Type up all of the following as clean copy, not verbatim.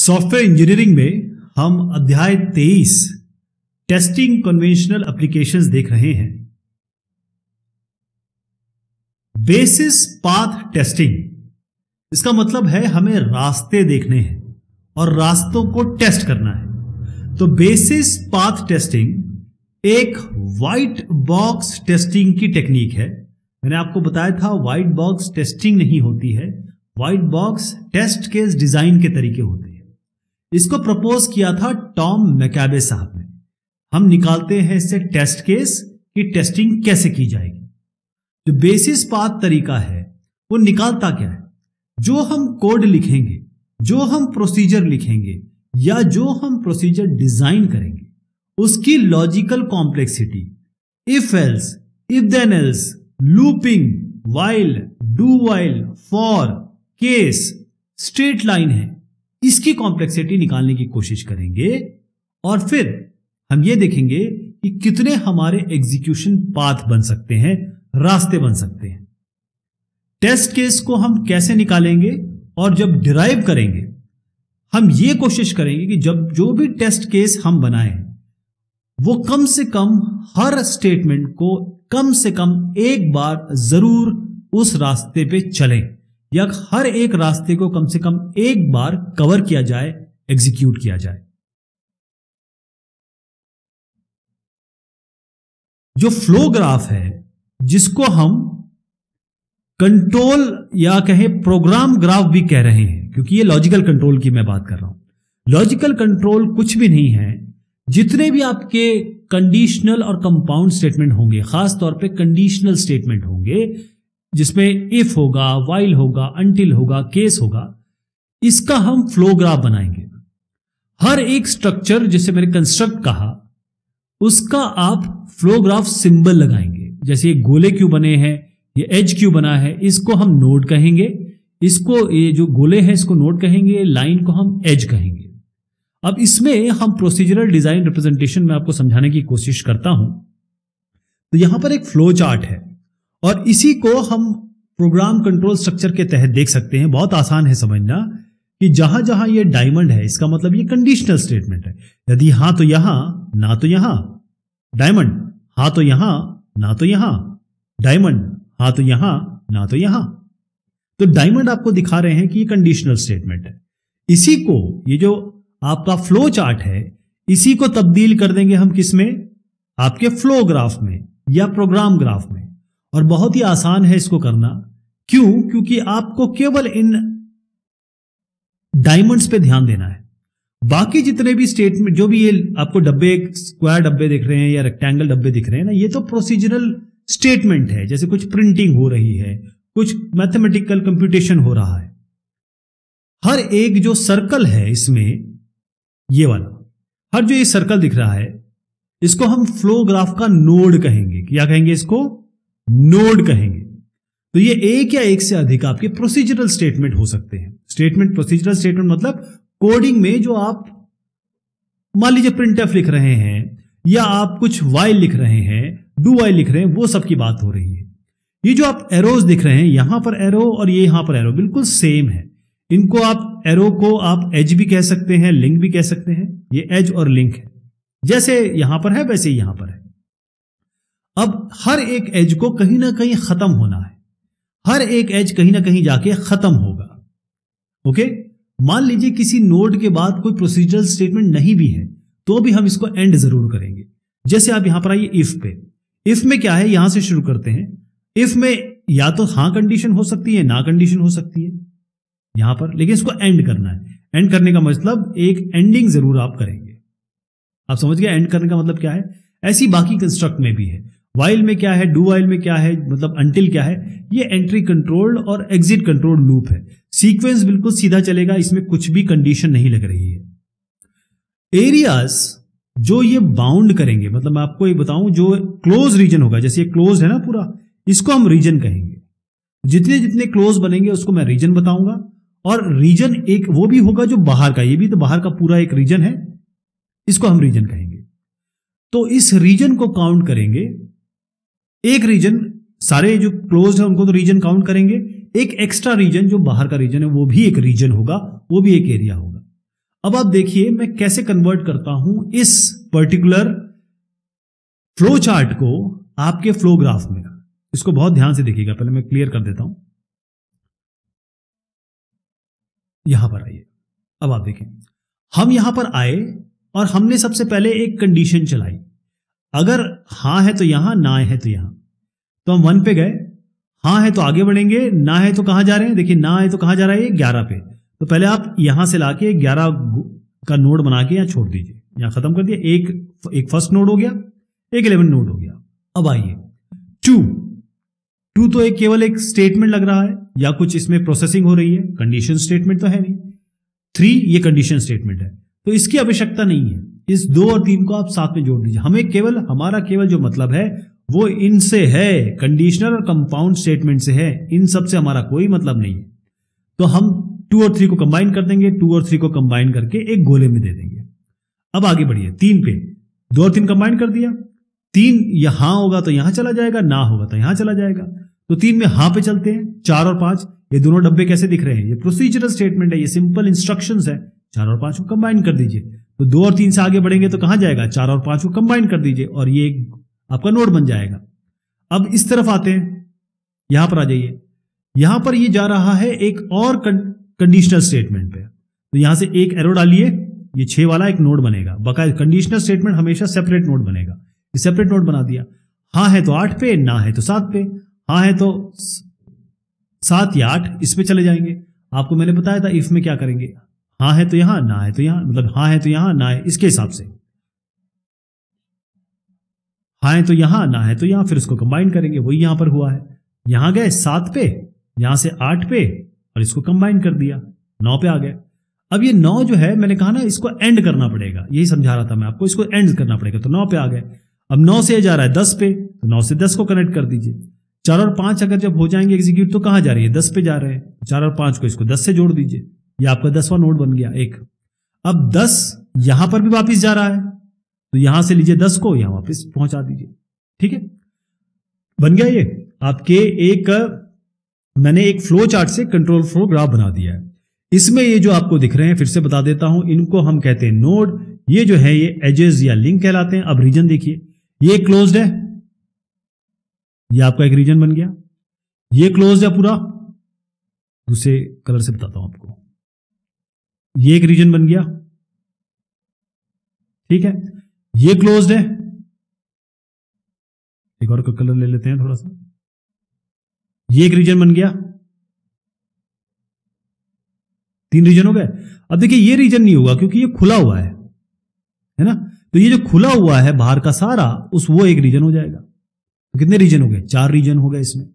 Software engineering में हम अध्याय 23 टेस्टिंग कन्वेंशनल एप्लीकेशंस देख रहे हैं। बेसिस पाथ टेस्टिंग, इसका मतलब है हमें रास्ते देखने हैं और रास्तों को टेस्ट करना है। तो बेसिस पाथ टेस्टिंग एक व्हाइट बॉक्स टेस्टिंग की टेक्निक है। मैंने आपको बताया था व्हाइट बॉक्स टेस्टिंग नहीं होती है, white box test case design के तरीके होते हैं। इसको प्रपोज किया था टॉम मैकाबे साहब ने। हम निकालते हैं इससे टेस्ट केस की टेस्टिंग कैसे की जाएगी। जो बेसिस पाथ तरीका है वो निकालता क्या है, जो हम कोड लिखेंगे, जो हम प्रोसीजर लिखेंगे या जो हम प्रोसीजर डिजाइन करेंगे उसकी logical complexity, if else, if then else, looping, while, do while, for, case, straight line है, इसकी कॉम्प्लेक्सिटी निकालने की कोशिश करेंगे और फिर हम ये देखेंगे कि कितने हमारे एग्जीक्यूशन पाथ बन सकते हैं, रास्ते बन सकते हैं। टेस्ट केस को हम कैसे निकालेंगे और जब डिराइव करेंगे हम ये कोशिश करेंगे कि जब जो भी टेस्ट केस हम बनाएं वो कम से कम हर स्टेटमेंट को कम से कम एक बार जरूर उस रास्ते पे चलें या हर एक रास्ते को कम से कम एक बार कवर किया जाए, एग्जीक्यूट किया जाए। जो फ्लो ग्राफ है जिसको हम कंट्रोल या कहें प्रोग्राम ग्राफ भी कह रहे हैं, क्योंकि ये लॉजिकल कंट्रोल की मैं बात कर रहा हूं। लॉजिकल कंट्रोल कुछ भी नहीं है, जितने भी आपके कंडीशनल और कंपाउंड स्टेटमेंट होंगे, खास तौर पे कंडीशनल स्टेटमेंट होंगे जिसमें इफ होगा, वाइल होगा, अंटिल होगा, केस होगा, इसका हम फ्लो ग्राफ बनाएंगे। हर एक स्ट्रक्चर जिसे मैंने कंस्ट्रक्ट कहा उसका आप फ्लो ग्राफ सिंबल लगाएंगे। जैसे ये गोले क्यों बने हैं, ये एज क्यों बना है, इसको हम नोड कहेंगे, इसको ये जो गोले हैं इसको नोड कहेंगे, लाइन को हम एज कहेंगे। अब इसमें हम प्रोसीजरल डिजाइन रिप्रेजेंटेशन में आपको समझाने की कोशिश करता हूं। तो यहां पर एक फ्लो चार्ट है और इसी को हम प्रोग्राम कंट्रोल स्ट्रक्चर के तहत देख सकते हैं। बहुत आसान है समझना कि जहां जहां ये डायमंड है इसका मतलब ये कंडीशनल स्टेटमेंट है। यदि हां तो यहां, ना तो यहां, डायमंड, हां तो यहां, ना तो यहां, डायमंड, हां तो यहां, ना तो यहां। तो डायमंड आपको दिखा रहे हैं कि ये कंडीशनल स्टेटमेंट है। इसी को, ये जो आपका फ्लो चार्ट है, इसी को तब्दील कर देंगे हम किसमें, आपके फ्लो ग्राफ में या प्रोग्राम ग्राफ में। और बहुत ही आसान है इसको करना। क्यों? क्योंकि आपको केवल इन डायमंड्स पे ध्यान देना है। बाकी जितने भी स्टेटमेंट, जो भी ये आपको डब्बे, स्क्वायर डब्बे दिख रहे हैं या रेक्टेंगल डब्बे दिख रहे हैं ना, ये तो प्रोसीजरल स्टेटमेंट है। जैसे कुछ प्रिंटिंग हो रही है, कुछ मैथमेटिकल कंप्यूटेशन हो रहा है। हर एक जो सर्कल है इसमें, ये वाला, हर जो ये सर्कल दिख रहा है इसको हम फ्लो ग्राफ का नोड कहेंगे। क्या कहेंगे इसको? नोड कहेंगे। तो ये एक या एक से अधिक आपके प्रोसीजरल स्टेटमेंट हो सकते हैं। स्टेटमेंट, प्रोसीजरल स्टेटमेंट मतलब कोडिंग में जो आप मान लीजिए प्रिंटफ लिख रहे हैं या आप कुछ वाइल लिख रहे हैं, डू वाइल लिख रहे हैं, वो सब की बात हो रही है। ये जो आप एरोज दिख रहे हैं, यहां पर एरो और ये यहां पर एरो बिल्कुल सेम है। इनको आप, एरो को आप एज भी कह सकते हैं, लिंक भी कह सकते हैं। ये एज और लिंक है, जैसे यहां पर है वैसे ही यहां पर है। अब हर एक एज को कहीं ना कहीं खत्म होना है, हर एक एज कहीं ना कहीं जाके खत्म होगा। ओके, मान लीजिए किसी नोड के बाद कोई प्रोसीजरल स्टेटमेंट नहीं भी है तो भी हम इसको एंड जरूर करेंगे। जैसे आप यहां पर आइए इफ पे। इफ में क्या है, यहां से शुरू करते हैं। इफ में या तो हां कंडीशन हो सकती है, ना कंडीशन हो सकती है यहां पर, लेकिन इसको एंड करना है। एंड करने का मतलब एक एंडिंग जरूर आप करेंगे। आप समझ गए एंड करने का मतलब क्या है? ऐसी बाकी कंस्ट्रक्ट में भी है। वाइल में क्या है, डू वाइल में क्या है, मतलब अंटिल क्या है, ये एंट्री कंट्रोल्ड और एग्जिट कंट्रोल्ड लूप है। सीक्वेंस बिल्कुल सीधा चलेगा, इसमें कुछ भी कंडीशन नहीं लग रही है। एरियाज जो ये बाउंड करेंगे, मतलब मैं आपको ये बताऊं, जो क्लोज रीजन होगा, जैसे ये क्लोज है ना पूरा, इसको हम रीजन कहेंगे। जितने जितने क्लोज बनेंगे उसको मैं रीजन बताऊंगा। और रीजन एक वो भी होगा जो बाहर का, ये भी तो बाहर का पूरा एक रीजन है, इसको हम रीजन कहेंगे। तो इस रीजन को काउंट करेंगे। एक रीजन, सारे जो क्लोज है उनको तो रीजन काउंट करेंगे, एक एक्स्ट्रा रीजन जो बाहर का रीजन है वो भी एक रीजन होगा, वो भी एक एरिया होगा। अब आप देखिए मैं कैसे कन्वर्ट करता हूं इस पर्टिकुलर फ्लो चार्ट को आपके फ्लो ग्राफ में। इसको बहुत ध्यान से देखिएगा, पहले मैं क्लियर कर देता हूं। यहां पर आइए, अब आप देखें हम यहां पर आए और हमने सबसे पहले एक कंडीशन चलाई। अगर हां है तो यहां, ना है तो यहां, तो हम 1 पे गए। हां है तो आगे बढ़ेंगे, ना है तो कहां जा रहे हैं, देखिए ना है तो कहां जा रहा है, 11 पे। तो पहले आप यहां से लाके 11 का नोड बना के यहां छोड़ दीजिए, यहां खत्म कर दिया। एक फर्स्ट नोड हो गया, एक 11 नोड हो गया। अब आइए 2 तो एक केवल एक स्टेटमेंट लग रहा है या कुछ इसमें प्रोसेसिंग हो रही है, कंडीशन स्टेटमेंट तो है नहीं। 3 ये कंडीशन स्टेटमेंट है, तो इसकी आवश्यकता नहीं है। इस 2 और 3 को आप साथ में जोड़ दीजिए। हमारा केवल जो मतलब है वो इनसे है, कंडीशनल और कंपाउंड स्टेटमेंट से है, इन सब से हमारा कोई मतलब नहीं है। तो हम 2 और 3 को कंबाइन कर देंगे, 2 और 3 को कंबाइन करके एक गोले में दे देंगे। अब आगे बढ़िए 3 पे, 2 और 3 कंबाइन कर दिया। 3 यहां होगा तो यहां चला जाएगा, ना होगा तो यहां चला जाएगा। तो 3 में हां पे चलते हैं। 4 और 5 ये दोनों डब्बे कैसे दिख रहे हैं, ये प्रोसीजरल स्टेटमेंट है, ये सिंपल इंस्ट्रक्शंस है। 4 और 5 को कंबाइन कर दीजिए। तो 2 और 3 से आगे बढ़ेंगे तो कहां जाएगा, 4 और 5 को कंबाइन कर दीजिए और ये आपका नोड बन जाएगा। अब इस तरफ आते हैं, यहां पर आ जाइए। यहां पर ये जा रहा है एक और कंडीशनल स्टेटमेंट पे, तो यहां से एक एरो डालिए, ये 6 वाला एक नोड बनेगा। बाकायदा कंडीशनल स्टेटमेंट हमेशा सेपरेट नोड बनेगा, ये सेपरेट नोड बना दिया। हां है तो 8 पे, ना है तो 7 पे। हां है तो 7 या 8 इस पे चले जाएंगे। आपको मैंने बताया था इफ में क्या करेंगे, हां है तो यहां, ना है तो यहां, मतलब हां है तो यहां, ना है, इसके हिसाब से हां है तो यहां, ना है तो यहां, फिर उसको कंबाइन करेंगे। वही यहां पर हुआ है, यहां गए 7 पे, यहां से 8 पे और इसको कंबाइन कर दिया, 9 पे आ गए। अब ये 9 जो है, मैंने कहा ना इसको एंड करना पड़ेगा, यही समझा रहा था मैं आपको, इसको एंड करना पड़ेगा। तो 9 पे आ गए। अब 9 से जा रहा है 10 पे, तो 9 से 10 को कनेक्ट कर दीजिए। 4 और 5 अगर जब हो जाएंगे एग्जीक्यूट तो कहां जा रही है, 10 पे जा रहे हैं। 4 और 5 को इसको 10 से जोड़ दीजिए, ये आपका 10वां नोड बन गया एक। अब 10 यहां पर भी वापिस जा रहा है, तो यहां से लीजिए 10 को यहां वापिस पहुंचा दीजिए। ठीक है, बन गया ये आपके मैंने एक फ्लो चार्ट से कंट्रोल फ्लो ग्राफ बना दिया है। इसमें ये जो आपको दिख रहे हैं, फिर से बता देता हूं, इनको हम कहते हैं नोड। ये जो है ये एजेस या लिंक कहलाते हैं। अब रीजन देखिए, ये क्लोज्ड है, ये आपका एक रीजन बन गया। ये क्लोज्ड है पूरा, दूसरे कलर से बताता हूं आपको, ये एक रीजन बन गया। ठीक है, ये क्लोज्ड है, एक और कलर ले लेते हैं थोड़ा सा, ये एक रीजन बन गया। 3 रीजन हो गए। अब देखिए ये रीजन नहीं होगा क्योंकि ये खुला हुआ है ना, तो ये जो खुला हुआ है बाहर का सारा, वो एक रीजन हो जाएगा। तो कितने रीजन हो गए, 4 रीजन हो गए इसमें।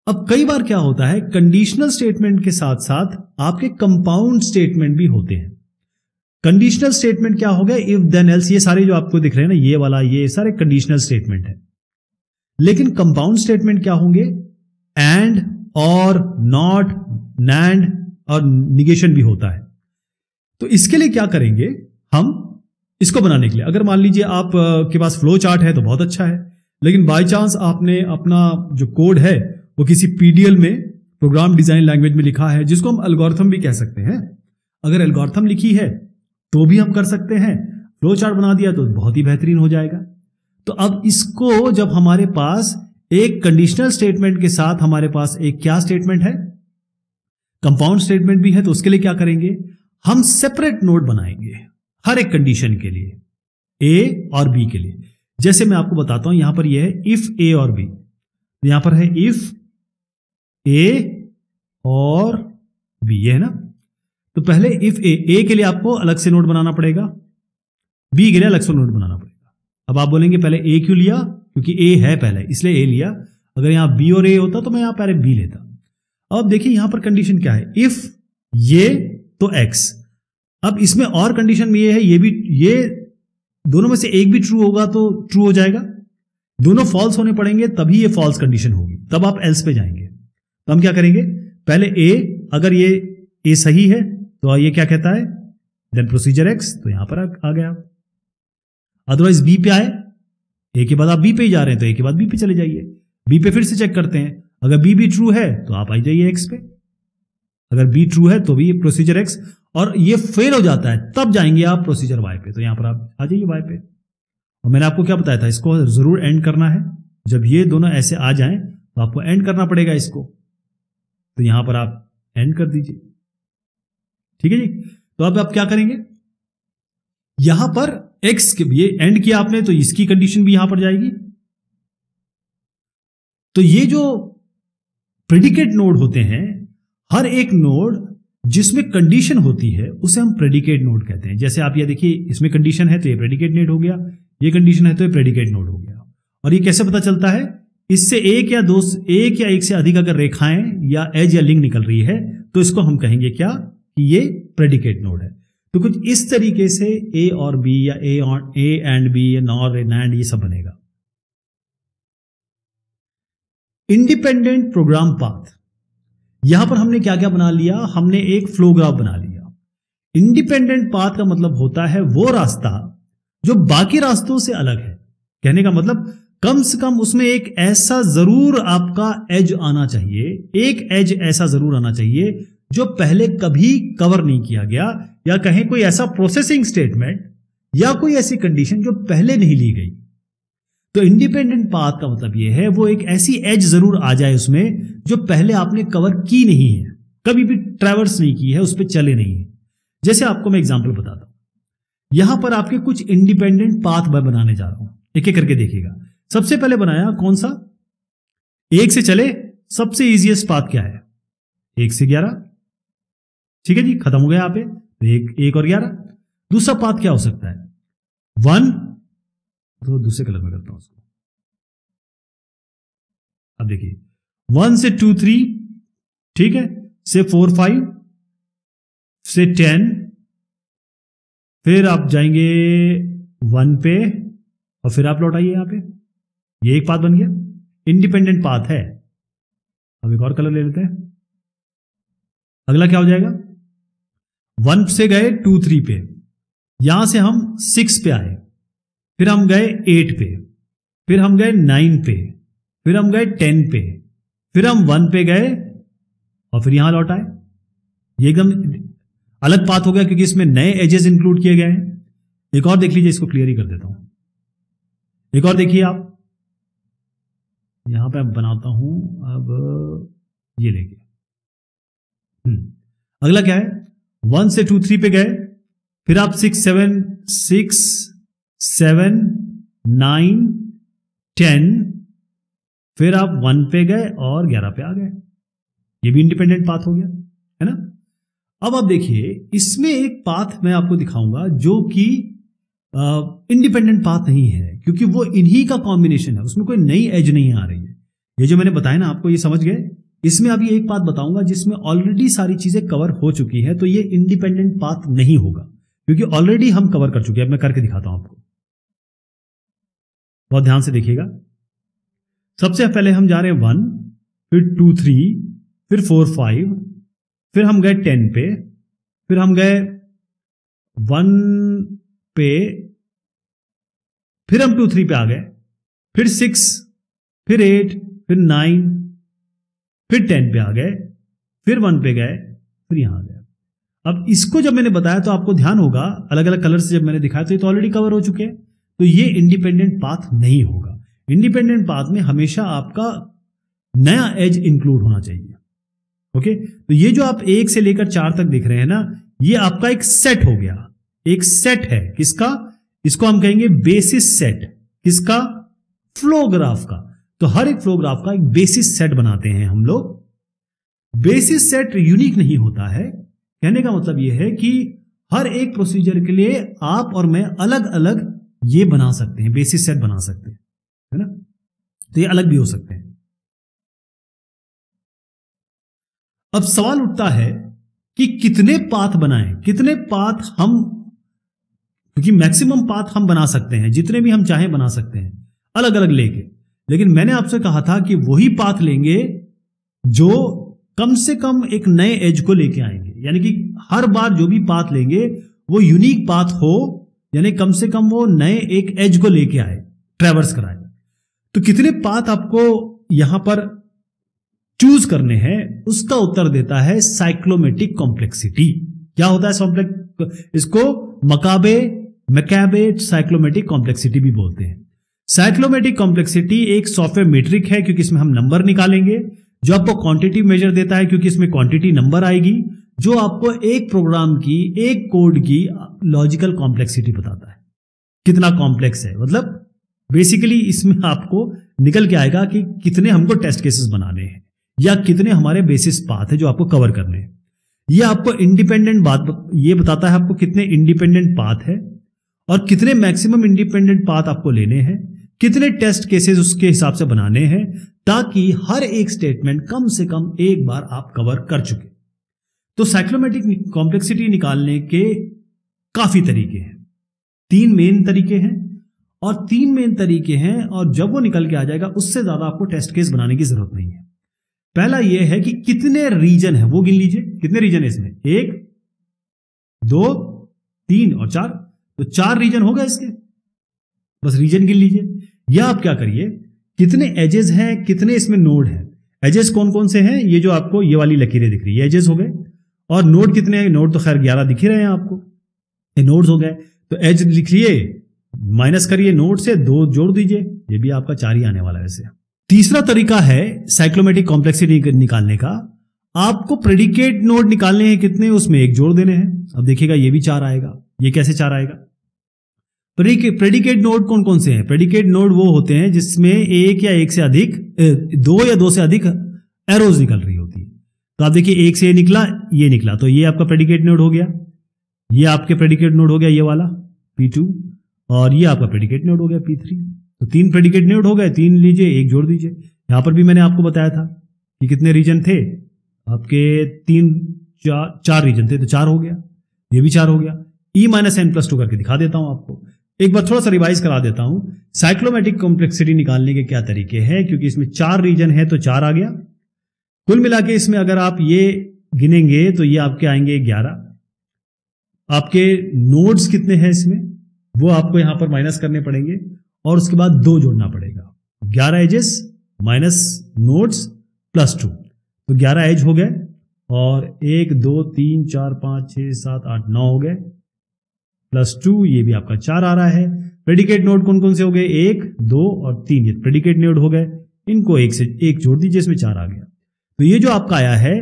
अब कई बार क्या होता है, कंडीशनल स्टेटमेंट के साथ साथ आपके कंपाउंड स्टेटमेंट भी होते हैं। कंडीशनल स्टेटमेंट क्या हो गया, इफ देन एल्स, ये सारे जो आपको दिख रहे हैं ना, ये वाला, ये सारे कंडीशनल स्टेटमेंट है। लेकिन कंपाउंड स्टेटमेंट क्या होंगे, एंड, और, नॉट, नैंड और निगेशन भी होता है। तो इसके लिए क्या करेंगे हम, इसको बनाने के लिए अगर मान लीजिए आप के पास फ्लो चार्ट है तो बहुत अच्छा है, लेकिन बाय चांस आपने अपना जो कोड है वो किसी पीडीएल में, प्रोग्राम डिजाइन लैंग्वेज में लिखा है, जिसको हम एल्गोरिथम भी कह सकते हैं। अगर एल्गोरिथम लिखी है तो भी हम कर सकते हैं, फ्लो चार्ट बना दिया तो बहुत ही बेहतरीन हो जाएगा। तो अब इसको जब हमारे पास एक कंडीशनल स्टेटमेंट के साथ हमारे पास एक क्या स्टेटमेंट है, कंपाउंड स्टेटमेंट भी है, तो उसके लिए क्या करेंगे, हम सेपरेट नोड बनाएंगे हर एक कंडीशन के लिए, ए और बी के लिए। जैसे मैं आपको बताता हूं, यहां पर यह है इफ ए और बी, यहां पर है इफ ए और बी, ये है ना। तो पहले इफ ए के लिए आपको अलग से नोड बनाना पड़ेगा, बी के लिए अलग से नोड बनाना पड़ेगा। अब आप बोलेंगे पहले ए क्यों लिया, क्योंकि ए है पहले इसलिए ए लिया, अगर यहां बी और ए होता तो मैं यहां पहले बी लेता। अब देखिए यहां पर कंडीशन क्या है, इफ ये तो एक्स। अब इसमें और कंडीशन में ये है, ये भी, ये दोनों में से एक भी ट्रू होगा तो ट्रू हो जाएगा, दोनों फॉल्स होने पड़ेंगे तभी ये फॉल्स कंडीशन होगी, तब आप एल्स पे जाएंगे। तो हम क्या करेंगे, पहले ए, अगर ये ए सही है तो ये क्या कहता है, देन प्रोसीजर एक्स, तो यहां पर आ गया। अदरवाइज बी पे आए, ए के बाद आप बी पे ही जा रहे हैं तो ए के बाद बी पे चले जाइए, बी पे फिर से चेक करते हैं, अगर बी भी ट्रू है तो आप आ जाइए एक्स पे, अगर बी ट्रू है तो भी प्रोसीजर एक्स, और ये फेल हो जाता है तब जाएंगे आप प्रोसीजर वाई पे। तो यहां पर आप आ जाइए वाई पे, और मैंने आपको क्या बताया था, इसको जरूर एंड करना है। जब ये दोनों ऐसे आ जाएं तो आपको एंड करना पड़ेगा इसको, तो यहां पर आप एंड कर दीजिए, ठीक है जी। तो अब आप क्या करेंगे, यहां पर एक्स के ये एंड किया आपने, तो इसकी कंडीशन भी यहां पर जाएगी। तो ये जो प्रेडिकेट नोड होते हैं, हर एक नोड जिसमें कंडीशन होती है उसे हम प्रेडिकेट नोड कहते हैं। जैसे आप ये देखिए, इसमें कंडीशन है तो ये प्रेडिकेट नोड हो गया, ये कंडीशन है तो ये प्रेडिकेट नोड हो गया। और ये कैसे पता चलता है, इससे एक या एक से अधिक अगर रेखाएं या एज या लिंक निकल रही है तो इसको हम कहेंगे क्या, कि ये प्रेडिकेट नोड है। तो कुछ इस तरीके से ए और बी या ए एंड बी या नॉर एंड ये सब बनेगा। इंडिपेंडेंट प्रोग्राम पाथ, यहां पर हमने क्या क्या बना लिया, हमने एक फ्लो ग्राफ बना लिया। इंडिपेंडेंट पाथ का मतलब होता है वो रास्ता जो बाकी रास्तों से अलग है। कहने का मतलब कम से कम उसमें एक ऐसा जरूर आपका एज आना चाहिए, एक एज ऐसा जरूर आना चाहिए जो पहले कभी कवर नहीं किया गया, या कहें कोई ऐसा प्रोसेसिंग स्टेटमेंट या कोई ऐसी कंडीशन जो पहले नहीं ली गई। तो इंडिपेंडेंट पाथ का मतलब यह है वो एक ऐसी एज जरूर आ जाए उसमें जो पहले आपने कवर की नहीं है, कभी भी ट्रैवर्स नहीं की है, उस पर चले नहीं है। जैसे आपको मैं एग्जांपल बताता हूं, यहां पर आपके कुछ इंडिपेंडेंट पाथ मैं बनाने जा रहा हूं, एक एक करके देखिएगा। सबसे पहले बनाया कौन सा, एक से चले, सबसे इजीएस्ट पाथ क्या है, 1 से 11, ठीक है जी, खत्म हो गया यहां पे, तो 1 और 11। दूसरा पाथ क्या हो सकता है, 1, तो दूसरे कलर में करता हूं उसको। अब देखिए 1 से 2 3, ठीक है, से 4 5, से 10, फिर आप जाएंगे 1 पे और फिर आप लौट आइए यहां पे। ये एक पाथ बन गया, इंडिपेंडेंट पाथ है। अब एक और कलर ले लेते हैं। अगला क्या हो जाएगा, 1 से गए 2 3 पे, यहां से हम 6 पे आए, फिर हम गए 8 पे, फिर हम गए 9 पे, फिर हम गए 10 पे, फिर हम 1 पे गए और फिर यहां लौट आए। ये एकदम अलग पाथ हो गया क्योंकि इसमें नए एजेस इंक्लूड किए गए हैं। एक और देख लीजिए, इसको क्लियर ही कर देता हूं। एक और देखिए आप, यहां पे बनाता हूं अब ये लेके। अगला क्या है, 1 से 2 3 पे गए, फिर आप 6 7 9 10, फिर आप 1 पे गए और 11 पे आ गए। ये भी इंडिपेंडेंट पाथ हो गया, है ना। अब आप देखिए, इसमें एक पाथ मैं आपको दिखाऊंगा जो कि इंडिपेंडेंट पाथ नहीं है, क्योंकि वो इन्हीं का कॉम्बिनेशन है, उसमें कोई नई एज नहीं आ रही है। ये जो मैंने बताया ना आपको, ये समझ गए। इसमें अभी एक पाथ बताऊंगा जिसमें ऑलरेडी सारी चीजें कवर हो चुकी है, तो ये इंडिपेंडेंट पाथ नहीं होगा क्योंकि ऑलरेडी हम कवर कर चुके हैं। अब मैं करके दिखाता हूं आपको, बहुत ध्यान से देखिएगा। सबसे पहले हम जा रहे हैं 1, फिर 2 3, फिर 4 5, फिर हम गए 10 पे, फिर हम गए 1 पे, फिर हम 2 3 पे आ गए, फिर 6, फिर 8, फिर 9, फिर 10 पे आ गए, फिर 1 पे गए, फिर यहां आ गए। अब इसको जब मैंने बताया तो आपको ध्यान होगा, अलग अलग कलर से जब मैंने दिखाया तो ये तो ऑलरेडी कवर हो चुके हैं, तो ये इंडिपेंडेंट पाथ नहीं होगा। इंडिपेंडेंट पाथ में हमेशा आपका नया एज इंक्लूड होना चाहिए। ओके, तो ये जो आप 1 से लेकर 4 तक दिख रहे हैं ना, ये आपका एक सेट हो गया, एक सेट है किसका, इसको हम कहेंगे बेसिस सेट। किसका, फ्लो ग्राफ का। तो हर एक फ्लो ग्राफ का एक बेसिस सेट बनाते हैं हम लोग। बेसिस सेट यूनिक नहीं होता है, कहने का मतलब यह है कि हर एक प्रोसीजर के लिए आप और मैं अलग अलग ये बना सकते हैं, बेसिस सेट बना सकते हैं, है ना। तो ये अलग भी हो सकते हैं। अब सवाल उठता है कि कितने पाथ बनाएं, कितने पाथ हम, क्योंकि मैक्सिमम पाथ हम बना सकते हैं, जितने भी हम चाहें बना सकते हैं अलग अलग लेके। लेकिन मैंने आपसे कहा था कि वही पाथ लेंगे जो कम से कम एक नए एज को लेके आएंगे, यानी कि हर बार जो भी पाथ लेंगे वो यूनिक पाथ हो, यानी कम से कम वो नए एक एज को लेके आए, ट्रैवर्स कराए। तो कितने पाथ आपको यहां पर चूज करने हैं, उसका उत्तर देता है साइक्लोमेटिक कॉम्प्लेक्सिटी। क्या होता है इसको मैकाबे साइक्लोमेटिक कॉम्प्लेक्सिटी भी बोलते हैं। साइक्लोमेटिक कॉम्प्लेक्सिटी एक सॉफ्टवेयर मीट्रिक है, क्योंकि इसमें हम नंबर निकालेंगे, जो आपको क्वांटिटी मेजर देता है, क्योंकि इसमें क्वांटिटी नंबर आएगी, जो आपको एक प्रोग्राम की, एक कोड की लॉजिकल कॉम्प्लेक्सिटी बताता है, कितना कॉम्प्लेक्स है। मतलब बेसिकली इसमें आपको निकल के आएगा कि कितने हमको टेस्ट केसेस बनाने हैं, या कितने हमारे बेसिस पाथ है जो आपको कवर करने हैं। यह आपको इंडिपेंडेंट बात ये बताता है, आपको कितने इंडिपेंडेंट पाथ है और कितने मैक्सिमम इंडिपेंडेंट पाथ आपको लेने हैं, कितने टेस्ट केसेस उसके हिसाब से बनाने हैं, ताकि हर एक स्टेटमेंट कम से कम एक बार आप कवर कर चुके। तो साइक्लोमेटिक कॉम्प्लेक्सिटी निकालने के काफी तरीके हैं, 3 मेन तरीके हैं, और 3 मेन तरीके हैं, और जब वो निकल के आ जाएगा उससे ज्यादा आपको टेस्ट केस बनाने की जरूरत नहीं है। पहला यह है कि कितने रीजन है वो गिन लीजिए, कितने रीजन है इसमें, 1 2 3 और 4, तो 4 रीजन हो गए इसके, बस रीजन गिन लीजिए। या आप क्या करिए, कितने एजेस हैं, कितने इसमें नोड हैं। एजेस कौन कौन से हैं, ये जो आपको ये वाली लकीरें दिख रही है, एजेस हो गए। और नोड कितने हैं, नोड तो खैर 11 दिख ही रहे हैं आपको, ये नोड्स हो गए। तो एज लिखिए, माइनस करिए नोड से 2 जोड़ दीजिए, ये भी आपका 4 ही आने वाला है वैसे। तीसरा तरीका है साइक्लोमेटिक कॉम्प्लेक्सिटी निकालने का, आपको प्रेडिकेट नोड निकालने हैं, कितने, उसमें 1 जोड़ देने हैं। अब देखिएगा ये भी 4 आएगा। ये कैसे 4 आएगा, प्रेडिकेट नोड कौन कौन से हैं, प्रेडिकेट नोड वो होते हैं जिसमें 1 या 1 से अधिक 2 या 2 से अधिक एरोज निकल रही होती है। तो आप देखिए 1 से ये निकला, तो ये आपका प्रेडिकेट नोड हो गया, ये आपके प्रेडिकेट नोड हो गया ये वाला P2, और ये आपका प्रेडिकेट नोड हो गया P3। तो 3 प्रेडिकेट नोड हो गए, 3 लीजिए, 1 जोड़ दीजिए। यहां पर भी मैंने आपको बताया था कि कितने रीजन थे आपके, 4 रीजन थे, तो 4 हो गया, ये भी 4 हो गया। E-n+2 करके दिखा देता हूं आपको, एक बार थोड़ा सा रिवाइज करा देता हूं। साइक्लोमेटिक कॉम्प्लेक्सिटी निकालने के क्या तरीके हैं, क्योंकि इसमें 4 रीजन है तो 4 आ गया। कुल मिला के इसमें अगर आप ये गिनेंगे तो ये आपके आएंगे 11। आपके नोड्स कितने हैं इसमें, वो आपको यहां पर माइनस करने पड़ेंगे, और उसके बाद 2 जोड़ना पड़ेगा। 11 एजेस माइनस नोड्स प्लस 2, तो 11 एज हो गए, और 1 2 3 4 5 6 7 8 9 हो गए, प्लस 2, ये भी आपका 4 आ रहा है। प्रेडिकेट नोड कौन कौन से हो गए, 1 2 और 3, ये प्रेडिकेट नोड हो गए, इनको 1 से 1 जोड़ दीजिए, इसमें 4 आ गया। तो ये जो आपका आया है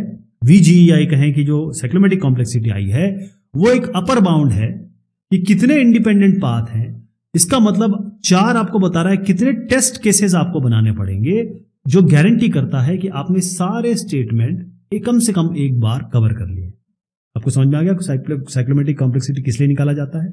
VG, या कहें कि जो साइक्लोमेटिक कॉम्प्लेक्सिटी आई है, वो एक अपर बाउंड है कि कितने इंडिपेंडेंट पाथ हैं। इसका मतलब 4 आपको बता रहा है कितने टेस्ट केसेस आपको बनाने पड़ेंगे, जो गारंटी करता है कि आपने सारे स्टेटमेंट कम से कम एक बार कवर कर लिए। आपको समझ में आ गया साइक्लोमेटिक कॉम्प्लेक्सिटी किस लिए निकाला जाता है।